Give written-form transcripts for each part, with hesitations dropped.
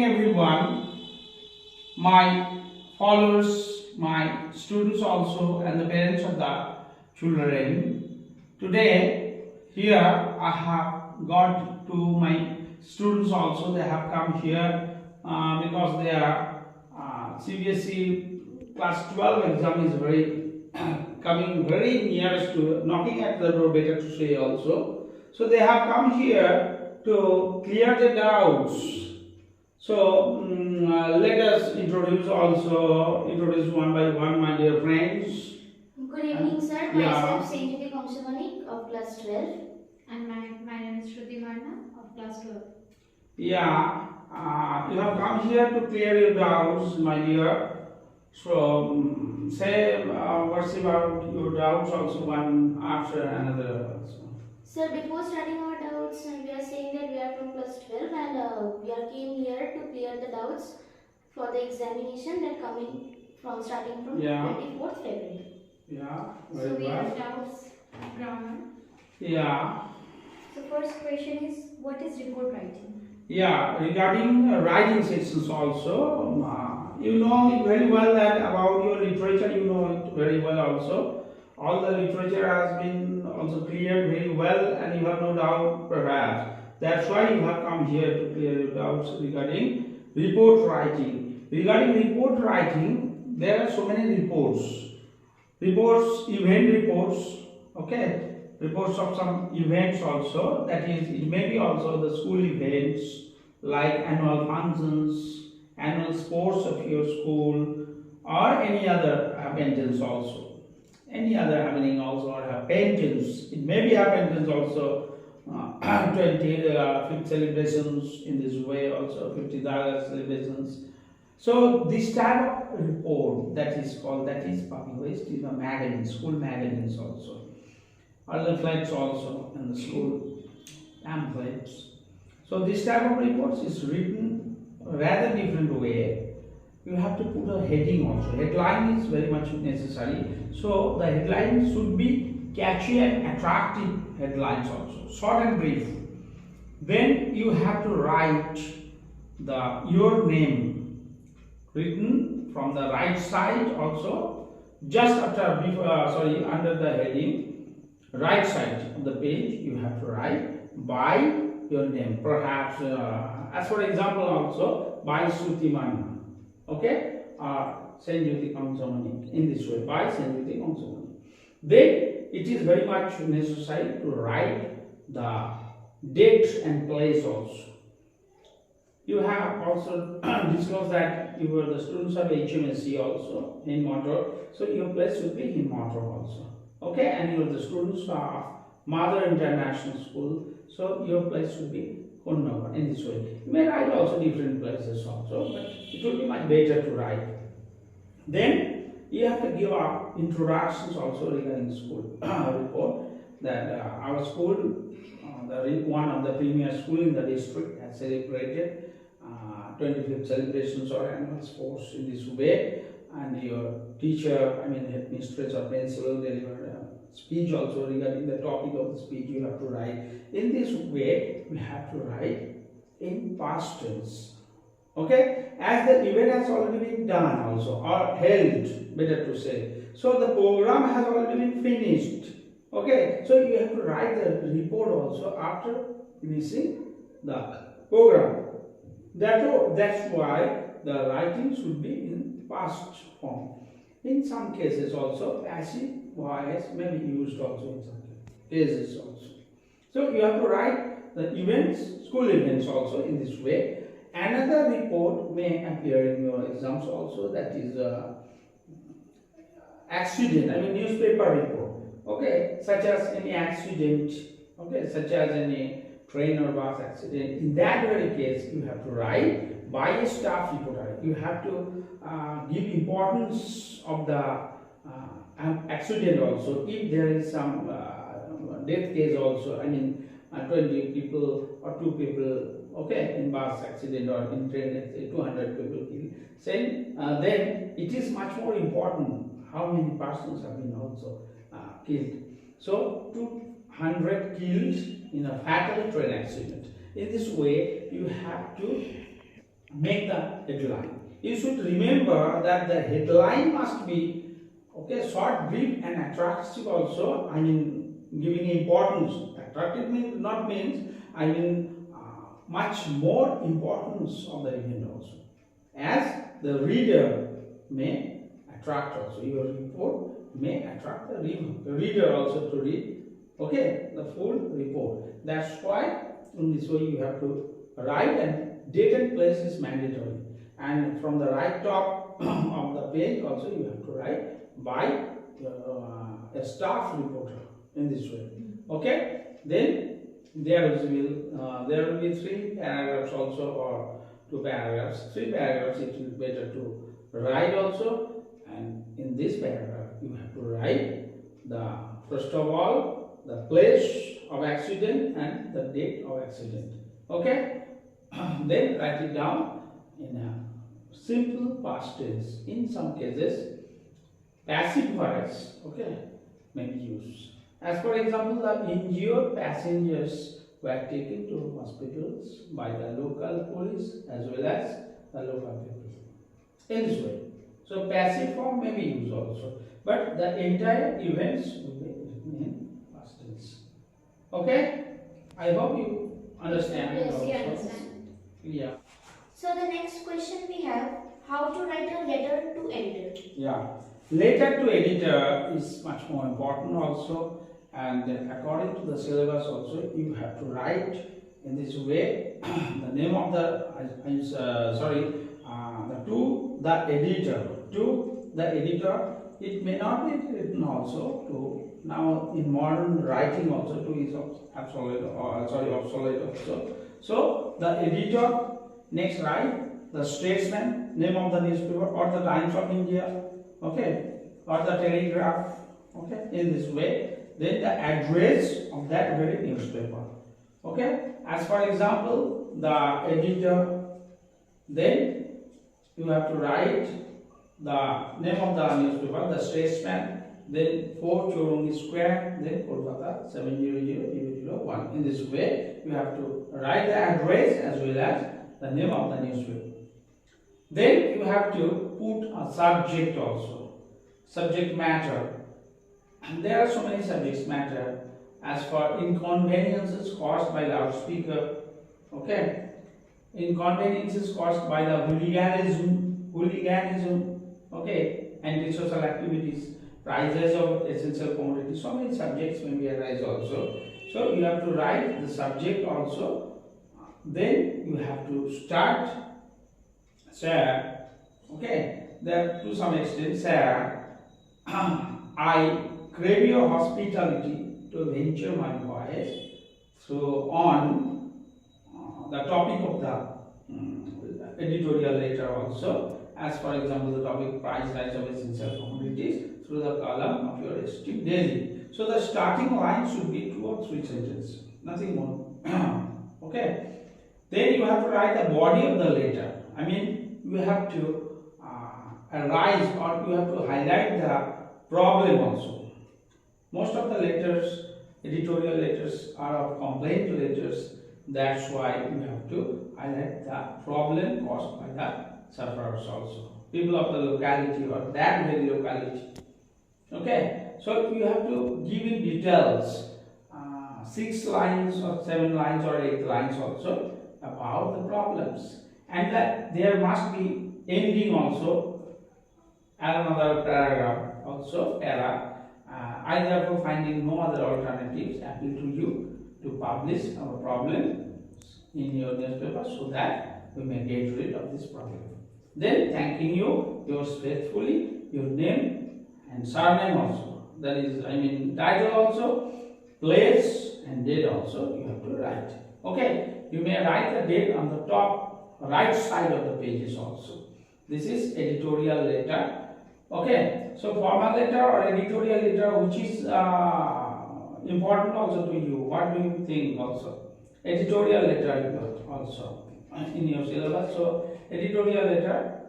everyone, my followers, my students also, and the parents of the children. Today, here I have got to my students also. They have come here because they are CBSE class 12 exam is coming very nearest to knocking at the door, better to say also. So they have come here to clear the doubts. So let us introduce one by one, my dear friends. Good evening, sir. Myself, Saint Komsamanik of class 12. And my name is Shruti Marna of class 12. Yeah, you have come here to clear your doubts, my dear. So say what's about your doubts also one after another also. Sir, before starting our doubts, we are saying that we are from class 12 and we are came here to clear the doubts for the examination that coming from starting from 24th February. Yeah. So we have doubts of grammar. Yeah. So first question is, what is report writing? Yeah, regarding writing sections also, you know very well that about your literature, you know it very well also. All the literature has been also cleared very well and you have no doubt perhaps. That's why you have come here to clear your doubts regarding report writing. Regarding report writing, there are so many reports. Reports, event reports, okay. Reports of some events also, that is, it may be also the school events like annual functions, annual sports of your school, or any other happenings also. Any other happening also, or happenings. It may be happenings also, 25th celebrations in this way also, 50th August celebrations. So this type of report that is published in the magazines, school magazines also. Other flags also in the school pamphlets. So this type of reports is written rather different way. You have to put a heading also. Headline is very much necessary. So the headline should be catchy and attractive headlines also, short and brief. Then you have to write your name written from the right side also, just after under the heading. Right side of the page you have to write by your name, perhaps as for example also by Shruti Marna, okay, Saint Jyoti Komsamanik, in this way, by Saint Jyoti Komsamanik. Then it is very much necessary to write the date and place also. You have also discussed that you were the students of HMSC also in Motor, so your place should be in Motor also. Okay, and you are the students of Mother International School, so your place should be Honnavar in this way. You may write also different places also, but it will be much better to write. Then you have to give our introductions also regarding school report that our school, one of the premier school in the district, has celebrated 25th celebrations or annual sports in this way. And your teacher, headmistress or principal delivered a speech also regarding the topic of the speech you have to write. In this way, we have to write in past tense. Okay? As the event has already been done also, or held, better to say. So the program has already been finished. Okay? So you have to write the report also after finishing the program. That's why the writing should be in past form. In some cases also passive voice may be used also in some cases also. So you have to write the events, school events also in this way. Another report may appear in your exams also, that is accident, newspaper report. Okay, such as any accident, okay, such as any train or bus accident. In that very case, you have to write by a staff reporter. You have to give importance of the accident also. If there is some death case also, 20 people or 2 people, okay, in bus accident or in train, let's say 200 people killed. Then it is much more important how many persons have been also killed. So 200 killed in a fatal train accident. In this way, you have to make the headline. You should remember that the headline must be short, brief, and attractive also. I mean, giving importance. Attractive means much more importance of the event also, as the reader may attract also. Your report may attract the reader also to read the full report. That's why in this way you have to write, and date and place is mandatory. And from the right top of the page also you have to write by a staff reporter in this way. Then there will be 3 paragraphs also, or 2 paragraphs. 3 paragraphs it will be better to write also. And in this paragraph you have to write first of all the place of accident and the date of accident. Then write it down in a simple past tense. In some cases passive voice may be used. As for example, the injured passengers were taken to hospitals by the local police as well as the local people. In this way. So passive form may be used also, but the entire events will be written in past tense. I hope you understand. Yes, we understand. Yeah. So the next question we have, how to write a letter to editor. Yeah. Letter to editor is much more important also, and according to the syllabus also you have to write in this way the name of the to the editor. It may not be written also to, now in modern writing also to is obsolete also. So the editor, next write the statesman, name of the newspaper or the Times of India, or the Telegraph, in this way. Then the address of that very newspaper. As for example, the editor, then you have to write the name of the newspaper, the statesman, then 4 Chorungi Square, then Kolkata 700001. In this way, you have to write the address as well as the name of the newspaper. Then you have to put a subject also, subject matter. And there are so many subjects matter. As for inconveniences caused by loudspeaker, inconveniences caused by the hooliganism, antisocial activities, prices of essential commodities, so many subjects may be arise also. So you have to write the subject also. Then you have to start, sir, there to some extent, sir, I crave your hospitality to venture my voice on the topic of the editorial letter also. As for example, the topic price rise of essential commodities through the column of your esteemed daily. So the starting line should be 2 or 3 sentences, nothing more. Then you have to write the body of the letter. I mean, you have to arise, or you have to highlight the problem also. Most of the letters, editorial letters, are of complaint letters. That's why you have to highlight the problem caused by the sufferers also, people of the locality or that very locality. So you have to give in details, 6 lines or 7 lines or 8 lines also about the problems, and that there must be ending also, another paragraph also, I therefore finding no other alternatives appeal to you to publish our problem in your newspaper so that we may get rid of this problem. Then thanking you, yours faithfully, your name and surname also, that is, title also, place and date also you have to write. You may write the date on the top right side of the pages also. This is editorial letter. So formal letter or editorial letter, which is important also to you? What do you think also? Editorial letter also in your syllabus. So editorial letter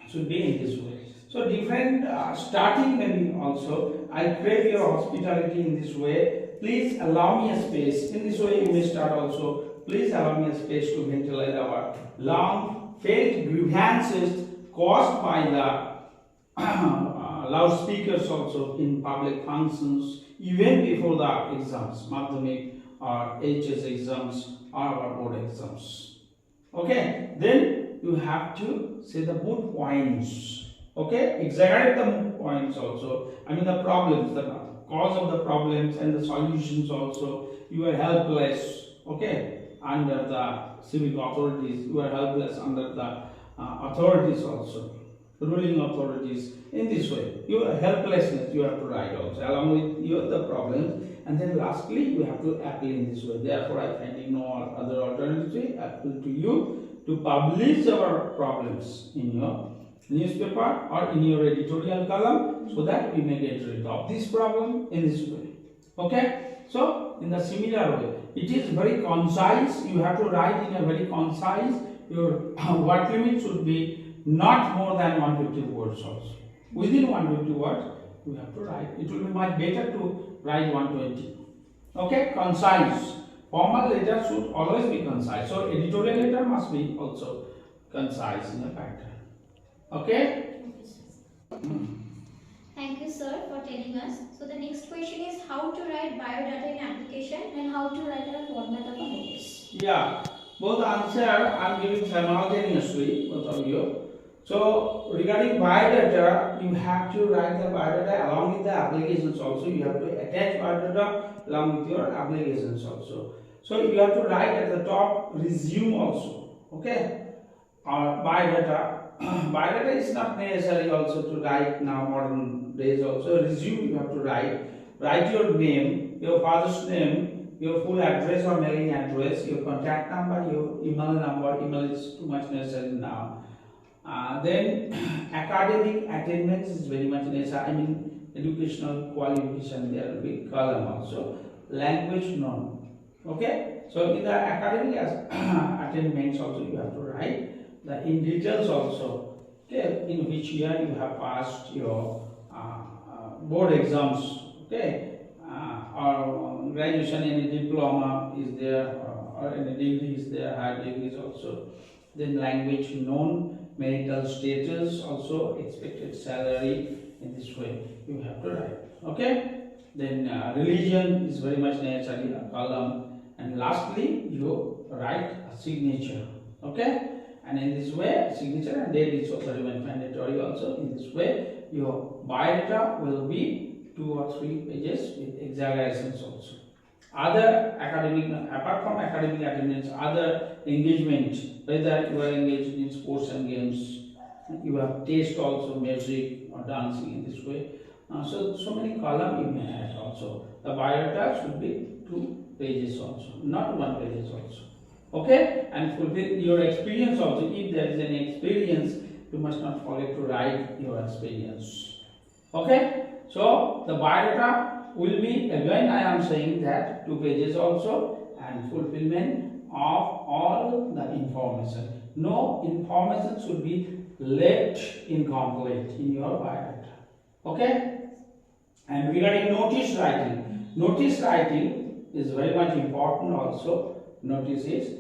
should be in this way. So different starting maybe also. I crave your hospitality in this way. Please allow me a space. In this way you may start also. Please allow me a space to ventilate our long felt grievances caused by the loudspeakers also in public functions even before the exams, Madhyamik or HS exams or board exams. Okay, then you have to say the moot points. Okay, exaggerate the moot points also. I mean the problems, the cause of the problems and the solutions also. You are helpless. Okay, under the civic authorities, you are helpless under the authorities also, ruling authorities. In this way, your helplessness you have to write also along with your the problems, and then lastly you have to appeal in this way. Therefore, I find no other alternative appeal to you to publish our problems in your newspaper or in your editorial column, so that we may get rid of this problem in this way. Okay, so in the similar way, it is very concise. You have to write in a very concise. Your word limit should be not more than 150 words also. Within 150 words, you have to write. It will be much better to write 120. Okay, concise. Formal letter should always be concise. So editorial letter must be also concise in a pattern. Okay? Thank you, sir, for telling us. So the next question is how to write biodata in application and how to write a format of a notice. Yeah, both answer I am giving simultaneously, both of you. So regarding biodata, you have to write the biodata along with the applications also. You have to attach biodata along with your applications also. So you have to write at the top resume also. Okay? Or biodata. Biodata is not necessary also to write now modern days also. Resume you have to write. Write your name, your father's name, your full address or mailing address, your contact number, your email number. Email is too much necessary now. Then academic attainments is very much necessary. I mean educational qualification, there will be column also. Language known. Okay, so in the academic attainments also you have to write the in details also. Okay, in which year you have passed your board exams. Okay, or graduation, any diploma is there, or any degree is there, higher degrees also. Then language known, marital status also, expected salary. In this way you have to write. Okay, then religion is very much necessary, a column, and lastly you write a signature. Okay, and in this way signature and date is also very much mandatory also. In this way your biodata will be 2 or 3 pages with exaggerations also. Other academic, apart from academic attainments, other engagement, whether you are engaged in sports and games, you have taste also, music or dancing in this way. So many columns you may add also. The biodata should be 2 pages also, not 1 page also. Okay, and fulfill your experience also. If there is any experience, you must not forget to write your experience. Okay, so the biodata will be, again I am saying that 2 pages also, and fulfillment of all the information. No information should be left incomplete in your biodata. Okay, and regarding notice writing is very much important also. Notice is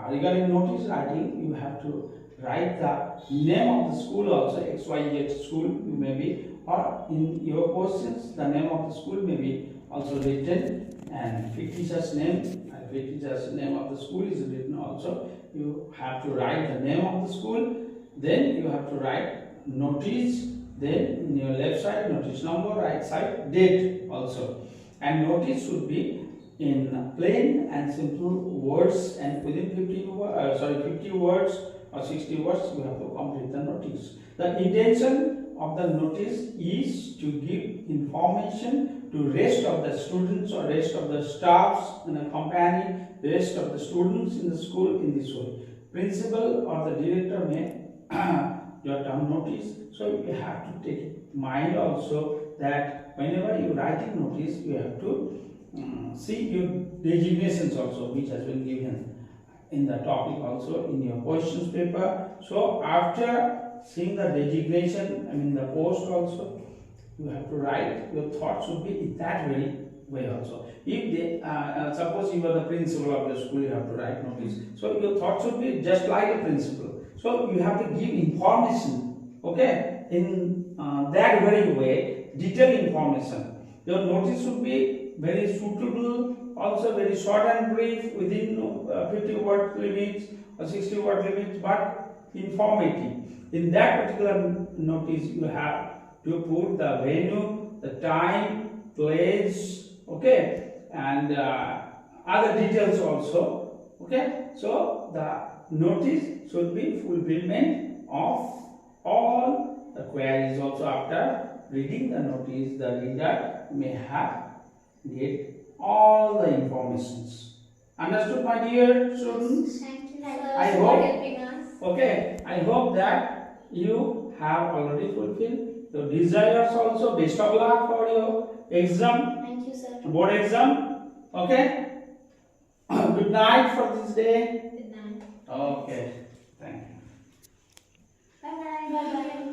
regarding notice writing, you have to write the name of the school also, XYZ school you may be, or in your questions the name of the school may be also written, and fictitious name of the school is written also. You have to write the name of the school, then you have to write notice, then in your left side notice number, right side date also, and notice should be in plain and simple words, and within 50 words or 60 words you have to complete the notice. The intention of the notice is to give information to rest of the students or rest of the staffs in a company, the rest of the students in the school in this way. Principal or the director may jot down notice. So you have to take in mind also that whenever you writing notice, you have to see your designations also, which has been given in the topic also in your questions paper. So after seeing the designation, I mean the post also, you have to write. Your thoughts should be in that very way also. If they suppose you are the principal of the school, you have to write notice. So your thoughts should be just like a principal. So you have to give information, okay, in that very way, detailed information. Your notice should be very suitable, also very short and brief, within 50 word limits or 60 word limits, but informative. In that particular notice, you have to put the venue, the time, place, okay, and other details also, okay. So the notice should be fulfillment of all the queries. Also, after reading the notice, the reader may have get all the informations. Understood, my dear students? Thank you, I sir, hope- for helping us. Okay, I hope that you have already fulfilled your desires also. Best of luck for your exam, Thank you, sir. board exam. Okay. Good night for this day. Good night. Okay. Thank you. Bye bye. Bye bye.